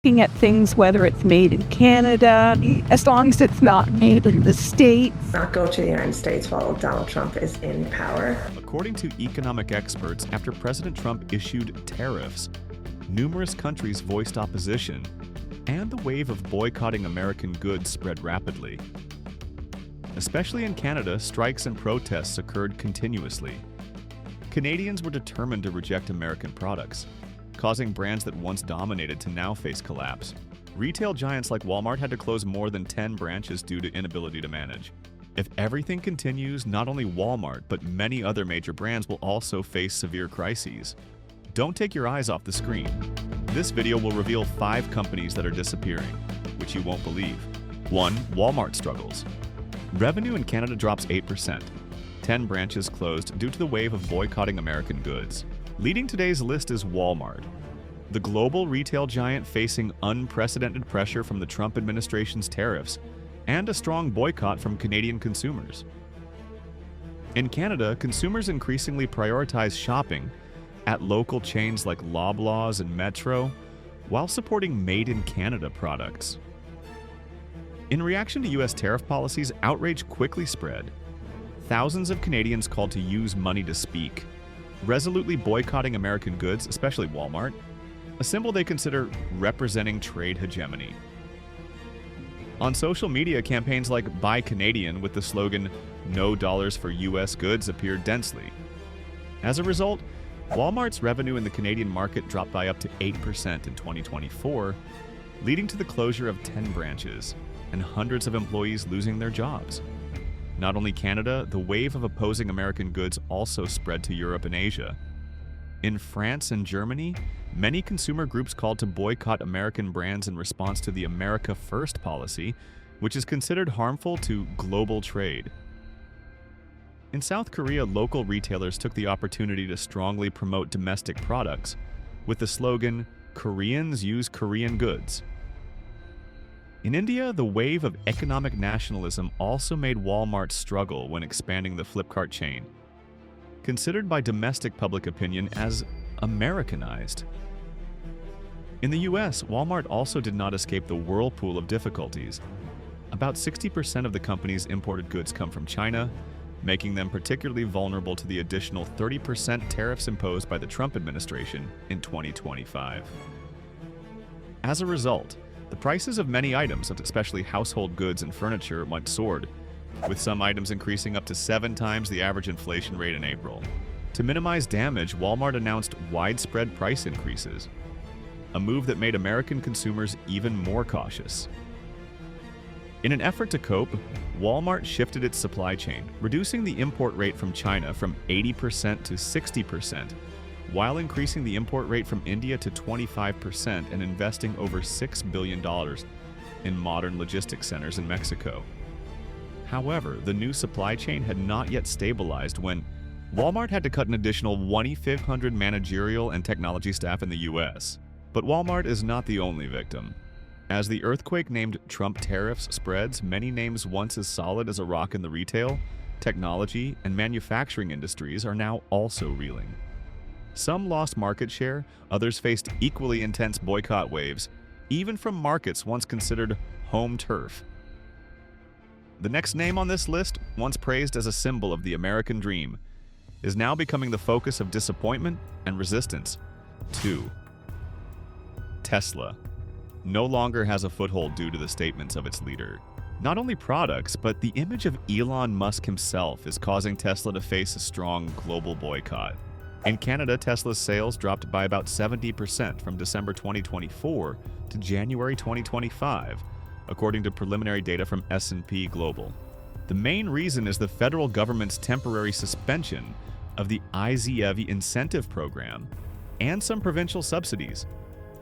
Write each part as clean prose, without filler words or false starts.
looking at things, whether it's made in Canada, as long as it's not made in the States. Not go to the United States while Donald Trump is in power. According to economic experts, after President Trump issued tariffs, numerous countries voiced opposition, and the wave of boycotting American goods spread rapidly. Especially in Canada, strikes and protests occurred continuously. Canadians were determined to reject American products, causing brands that once dominated to now face collapse. Retail giants like Walmart had to close more than 10 branches due to inability to manage. If everything continues, not only Walmart, but many other major brands will also face severe crises. Don't take your eyes off the screen. This video will reveal 5 companies that are disappearing, which you won't believe. 1. Walmart struggles. Revenue in Canada drops 8%. 10 branches closed due to the wave of boycotting American goods. Leading today's list is Walmart, the global retail giant facing unprecedented pressure from the Trump administration's tariffs and a strong boycott from Canadian consumers. In Canada, consumers increasingly prioritize shopping at local chains like Loblaws and Metro while supporting made-in-Canada products. In reaction to U.S. tariff policies, outrage quickly spread. Thousands of Canadians called to use money to speak, resolutely boycotting American goods, especially Walmart, a symbol they consider representing trade hegemony. On social media, campaigns like Buy Canadian with the slogan, "No dollars for U.S. goods," appeared densely. As a result, Walmart's revenue in the Canadian market dropped by up to 8% in 2024, leading to the closure of 10 branches and hundreds of employees losing their jobs. Not only Canada, the wave of opposing American goods also spread to Europe and Asia. In France and Germany, many consumer groups called to boycott American brands in response to the America First policy, which is considered harmful to global trade. In South Korea, local retailers took the opportunity to strongly promote domestic products with the slogan, "Koreans use Korean goods." In India, the wave of economic nationalism also made Walmart struggle when expanding the Flipkart chain, considered by domestic public opinion as Americanized. In the U.S., Walmart also did not escape the whirlpool of difficulties. About 60% of the company's imported goods come from China, making them particularly vulnerable to the additional 30% tariffs imposed by the Trump administration in 2025. As a result, the prices of many items, especially household goods and furniture, went soared, with some items increasing up to 7 times the average inflation rate in April. To minimize damage, Walmart announced widespread price increases, a move that made American consumers even more cautious. In an effort to cope, Walmart shifted its supply chain, reducing the import rate from China from 80% to 60%, while increasing the import rate from India to 25% and investing over $6 billion in modern logistics centers in Mexico. However, the new supply chain had not yet stabilized when Walmart had to cut an additional 2,500 managerial and technology staff in the U.S. But Walmart is not the only victim. As the earthquake named Trump tariffs spreads, many names once as solid as a rock in the retail, technology, and manufacturing industries are now also reeling. Some lost market share, others faced equally intense boycott waves, even from markets once considered home turf. The next name on this list, once praised as a symbol of the American dream, is now becoming the focus of disappointment and resistance. 2. Tesla no longer has a foothold due to the statements of its leader. Not only products, but the image of Elon Musk himself is causing Tesla to face a strong global boycott. In Canada, Tesla's sales dropped by about 70% from December 2024 to January 2025, according to preliminary data from S&P Global. The main reason is the federal government's temporary suspension of the IZEV incentive program and some provincial subsidies,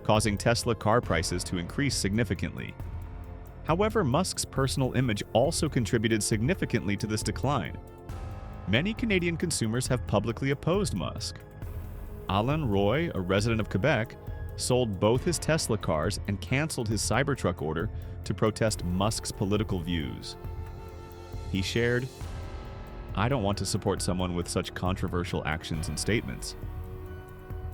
causing Tesla car prices to increase significantly. However, Musk's personal image also contributed significantly to this decline. Many Canadian consumers have publicly opposed Musk. Alain Roy, a resident of Quebec, sold both his Tesla cars and canceled his Cybertruck order to protest Musk's political views. He shared, "I don't want to support someone with such controversial actions and statements."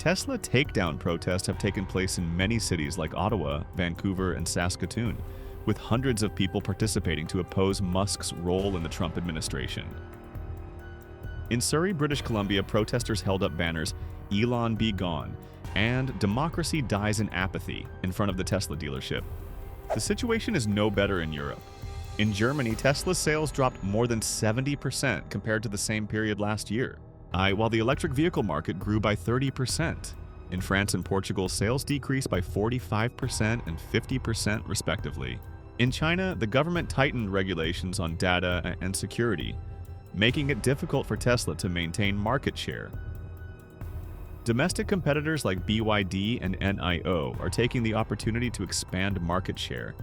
Tesla takedown protests have taken place in many cities like Ottawa, Vancouver, and Saskatoon, with hundreds of people participating to oppose Musk's role in the Trump administration. In Surrey, British Columbia, protesters held up banners, "Elon be gone," and "Democracy dies in apathy" in front of the Tesla dealership. The situation is no better in Europe. In Germany, Tesla's sales dropped more than 70% compared to the same period last year, while the electric vehicle market grew by 30%. In France and Portugal, sales decreased by 45% and 50% respectively. In China, the government tightened regulations on data and security, making it difficult for Tesla to maintain market share. Domestic competitors like BYD and NIO are taking the opportunity to expand market share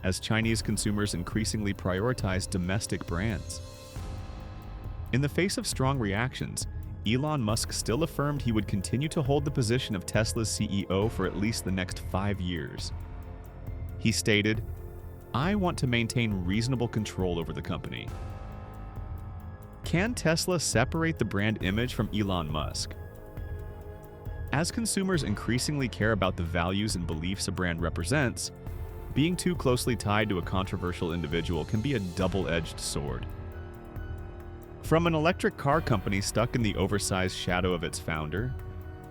as Chinese consumers increasingly prioritize domestic brands. In the face of strong reactions, Elon Musk still affirmed he would continue to hold the position of Tesla's CEO for at least the next 5 years. He stated, "I want to maintain reasonable control over the company." Can Tesla separate the brand image from Elon Musk? As consumers increasingly care about the values and beliefs a brand represents, being too closely tied to a controversial individual can be a double-edged sword. From an electric car company stuck in the oversized shadow of its founder,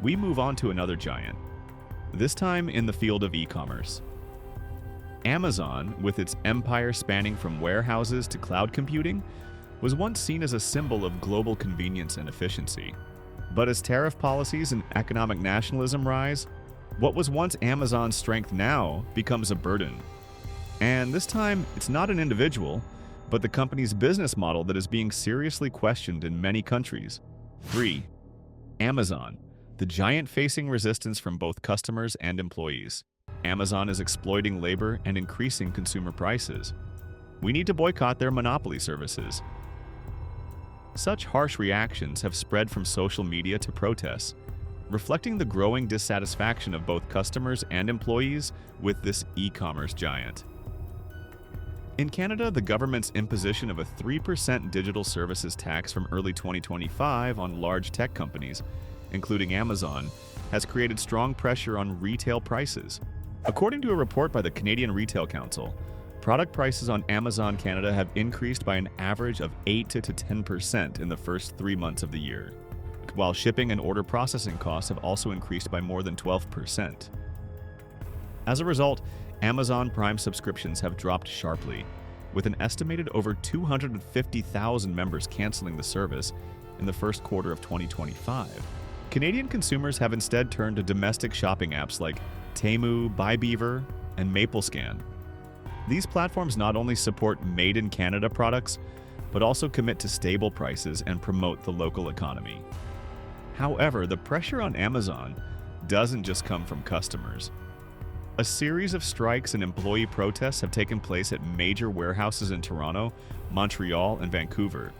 we move on to another giant, this time in the field of e-commerce. Amazon, with its empire spanning from warehouses to cloud computing, was once seen as a symbol of global convenience and efficiency. But as tariff policies and economic nationalism rise, what was once Amazon's strength now becomes a burden. And this time, it's not an individual, but the company's business model that is being seriously questioned in many countries. 3. Amazon, the giant facing resistance from both customers and employees. Amazon is exploiting labor and increasing consumer prices. We need to boycott their monopoly services. Such harsh reactions have spread from social media to protests, reflecting the growing dissatisfaction of both customers and employees with this e-commerce giant. In Canada, the government's imposition of a 3% digital services tax from early 2025 on large tech companies, including Amazon, has created strong pressure on retail prices. According to a report by the Canadian Retail Council, product prices on Amazon Canada have increased by an average of 8 to 10% in the first 3 months of the year, while shipping and order processing costs have also increased by more than 12%. As a result, Amazon Prime subscriptions have dropped sharply, with an estimated over 250,000 members canceling the service in the first quarter of 2025. Canadian consumers have instead turned to domestic shopping apps like Temu, BuyBeaver, and MapleScan. These platforms not only support made-in-Canada products, but also commit to stable prices and promote the local economy. However, the pressure on Amazon doesn't just come from customers. A series of strikes and employee protests have taken place at major warehouses in Toronto, Montreal, and Vancouver.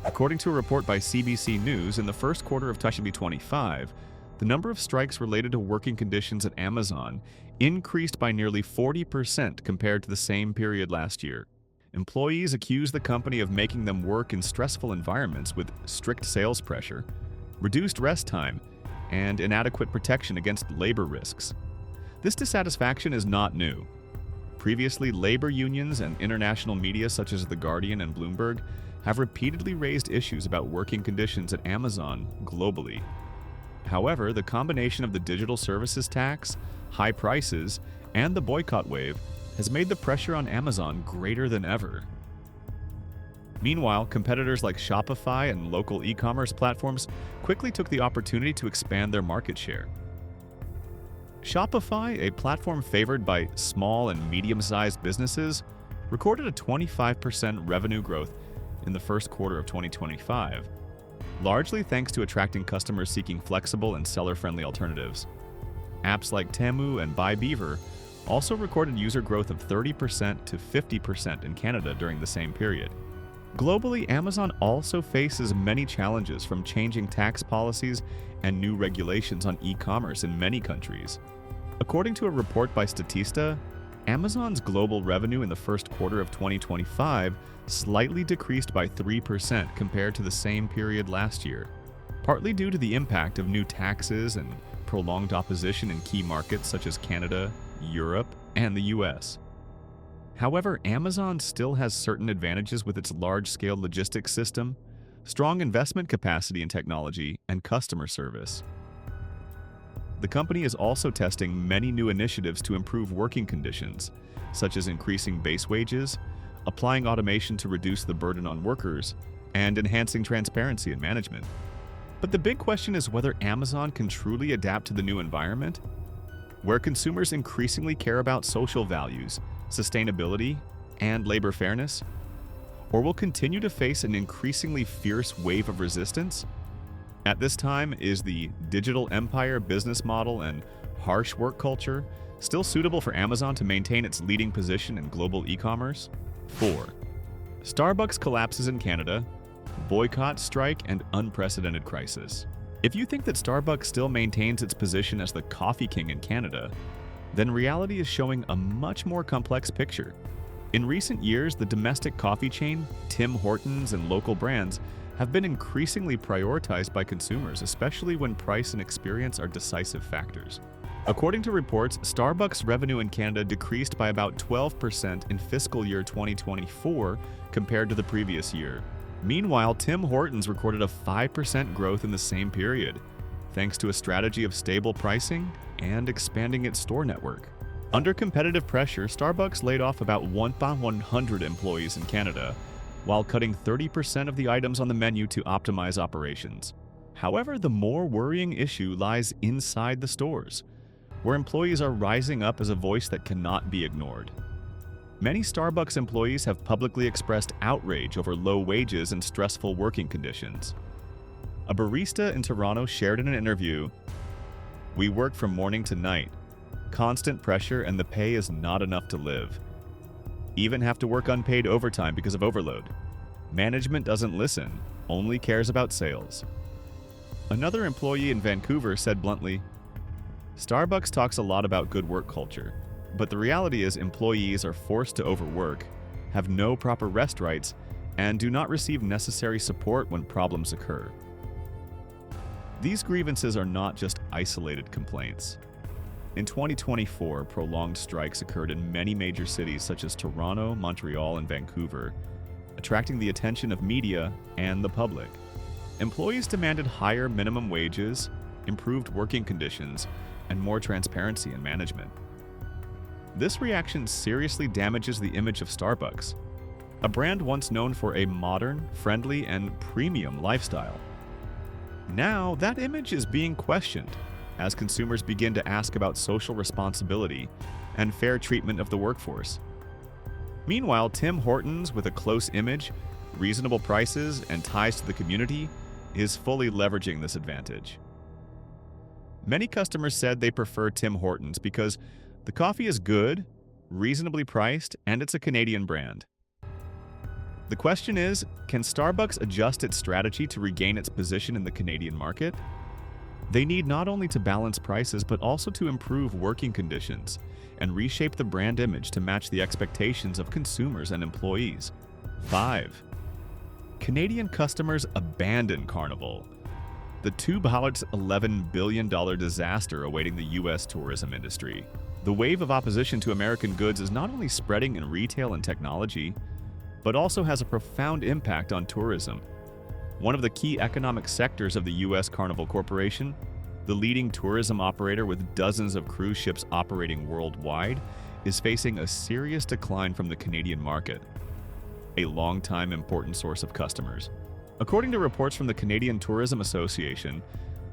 According to a report by CBC News, in the first quarter of 2025, the number of strikes related to working conditions at Amazon increased by nearly 40% compared to the same period last year. Employees accuse the company of making them work in stressful environments with strict sales pressure, reduced rest time, and inadequate protection against labor risks. This dissatisfaction is not new. Previously, labor unions and international media such as The Guardian and Bloomberg have repeatedly raised issues about working conditions at Amazon globally. However, the combination of the digital services tax, high prices, and the boycott wave has made the pressure on Amazon greater than ever. Meanwhile, competitors like Shopify and local e-commerce platforms quickly took the opportunity to expand their market share. Shopify, a platform favored by small and medium-sized businesses, recorded a 25% revenue growth in the first quarter of 2025, largely thanks to attracting customers seeking flexible and seller-friendly alternatives. Apps like Temu and BuyBeaver also recorded user growth of 30% to 50% in Canada during the same period. Globally, Amazon also faces many challenges from changing tax policies and new regulations on e-commerce in many countries. According to a report by Statista, Amazon's global revenue in the first quarter of 2025 slightly decreased by 3% compared to the same period last year, partly due to the impact of new taxes and prolonged opposition in key markets such as Canada, Europe, and the U.S. However, Amazon still has certain advantages with its large-scale logistics system, strong investment capacity in technology, and customer service. The company is also testing many new initiatives to improve working conditions, such as increasing base wages, applying automation to reduce the burden on workers, and enhancing transparency in management. But the big question is whether Amazon can truly adapt to the new environment, where consumers increasingly care about social values, sustainability, and labor fairness, or will continue to face an increasingly fierce wave of resistance. At this time, is the digital empire business model and harsh work culture still suitable for Amazon to maintain its leading position in global e-commerce? 4. Starbucks collapses in Canada, boycott, strike, and unprecedented crisis. If you think that Starbucks still maintains its position as the coffee king in Canada, then reality is showing a much more complex picture. In recent years, the domestic coffee chain, Tim Hortons, and local brands have been increasingly prioritized by consumers, especially when price and experience are decisive factors. According to reports, Starbucks' revenue in Canada decreased by about 12% in fiscal year 2024 compared to the previous year. Meanwhile, Tim Hortons recorded a 5% growth in the same period, thanks to a strategy of stable pricing and expanding its store network. Under competitive pressure, Starbucks laid off about 1,100 employees in Canada, while cutting 30% of the items on the menu to optimize operations. However, the more worrying issue lies inside the stores, where employees are rising up as a voice that cannot be ignored. Many Starbucks employees have publicly expressed outrage over low wages and stressful working conditions. A barista in Toronto shared in an interview, "We work from morning to night. Constant pressure and the pay is not enough to live. Even have to work unpaid overtime because of overload. Management doesn't listen, only cares about sales." Another employee in Vancouver said bluntly, "Starbucks talks a lot about good work culture, but the reality is employees are forced to overwork, have no proper rest rights, and do not receive necessary support when problems occur." These grievances are not just isolated complaints. In 2024, prolonged strikes occurred in many major cities such as Toronto, Montreal, and Vancouver, attracting the attention of media and the public. Employees demanded higher minimum wages, improved working conditions, and more transparency in management. This reaction seriously damages the image of Starbucks, a brand once known for a modern, friendly, and premium lifestyle. Now, that image is being questioned as consumers begin to ask about social responsibility and fair treatment of the workforce. Meanwhile, Tim Hortons, with a close image, reasonable prices, and ties to the community, is fully leveraging this advantage. Many customers said they prefer Tim Hortons because the coffee is good, reasonably priced, and it's a Canadian brand. The question is, can Starbucks adjust its strategy to regain its position in the Canadian market? They need not only to balance prices but also to improve working conditions and reshape the brand image to match the expectations of consumers and employees. 5. Canadian customers abandon Carnival. The $211 billion disaster awaiting the U.S. tourism industry. The wave of opposition to American goods is not only spreading in retail and technology, but also has a profound impact on tourism. One of the key economic sectors of the U.S. Carnival Corporation, the leading tourism operator with dozens of cruise ships operating worldwide, is facing a serious decline from the Canadian market, a long-time important source of customers. According to reports from the Canadian Tourism Association,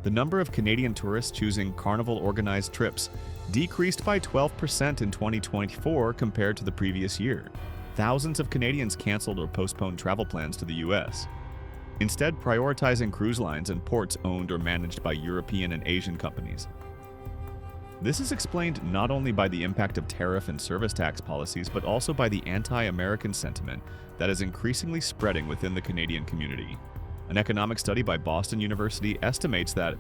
the number of Canadian tourists choosing Carnival-organized trips decreased by 12% in 2024 compared to the previous year. Thousands of Canadians canceled or postponed travel plans to the U.S., instead prioritizing cruise lines and ports owned or managed by European and Asian companies. This is explained not only by the impact of tariff and service tax policies, but also by the anti-American sentiment that is increasingly spreading within the Canadian community. An economic study by Boston University estimates that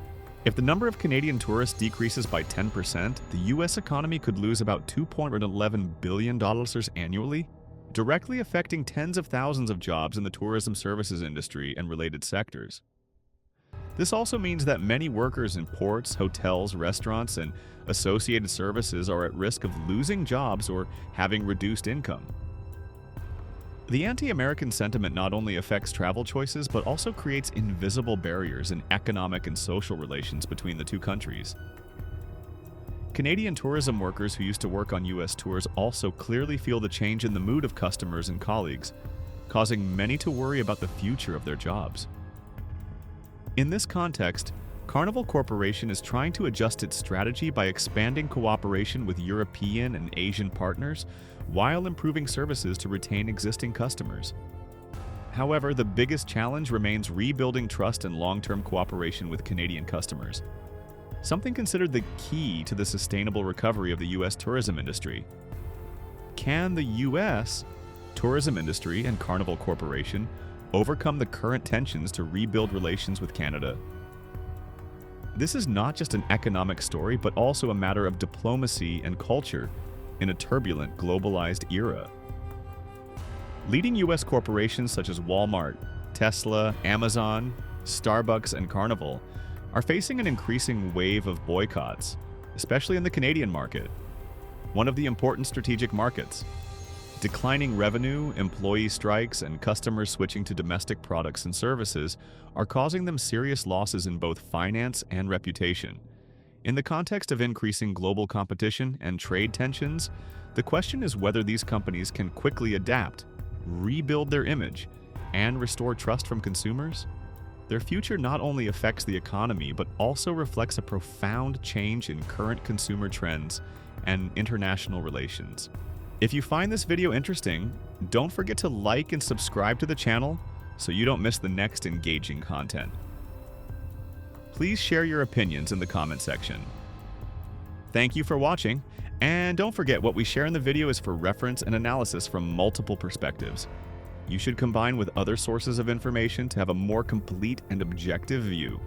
if the number of Canadian tourists decreases by 10%, the U.S. economy could lose about $2.11 billion annually, directly affecting tens of thousands of jobs in the tourism services industry and related sectors. This also means that many workers in ports, hotels, restaurants, and associated services are at risk of losing jobs or having reduced income. The anti-American sentiment not only affects travel choices, but also creates invisible barriers in economic and social relations between the two countries. Canadian tourism workers who used to work on U.S. tours also clearly feel the change in the mood of customers and colleagues, causing many to worry about the future of their jobs. In this context, Carnival Corporation is trying to adjust its strategy by expanding cooperation with European and Asian partners while improving services to retain existing customers. However, the biggest challenge remains rebuilding trust and long-term cooperation with Canadian customers, something considered the key to the sustainable recovery of the U.S. tourism industry. Can the U.S. tourism industry and Carnival Corporation overcome the current tensions to rebuild relations with Canada? This is not just an economic story, but also a matter of diplomacy and culture in a turbulent, globalized era. Leading U.S. corporations such as Walmart, Tesla, Amazon, Starbucks, and Carnival are facing an increasing wave of boycotts, especially in the Canadian market, one of the important strategic markets. Declining revenue, employee strikes, and customers switching to domestic products and services are causing them serious losses in both finance and reputation. In the context of increasing global competition and trade tensions, the question is whether these companies can quickly adapt, rebuild their image, and restore trust from consumers. Their future not only affects the economy, but also reflects a profound change in current consumer trends and international relations. If you find this video interesting, don't forget to like and subscribe to the channel so you don't miss the next engaging content. Please share your opinions in the comment section. Thank you for watching, and don't forget what we share in the video is for reference and analysis from multiple perspectives. You should combine with other sources of information to have a more complete and objective view.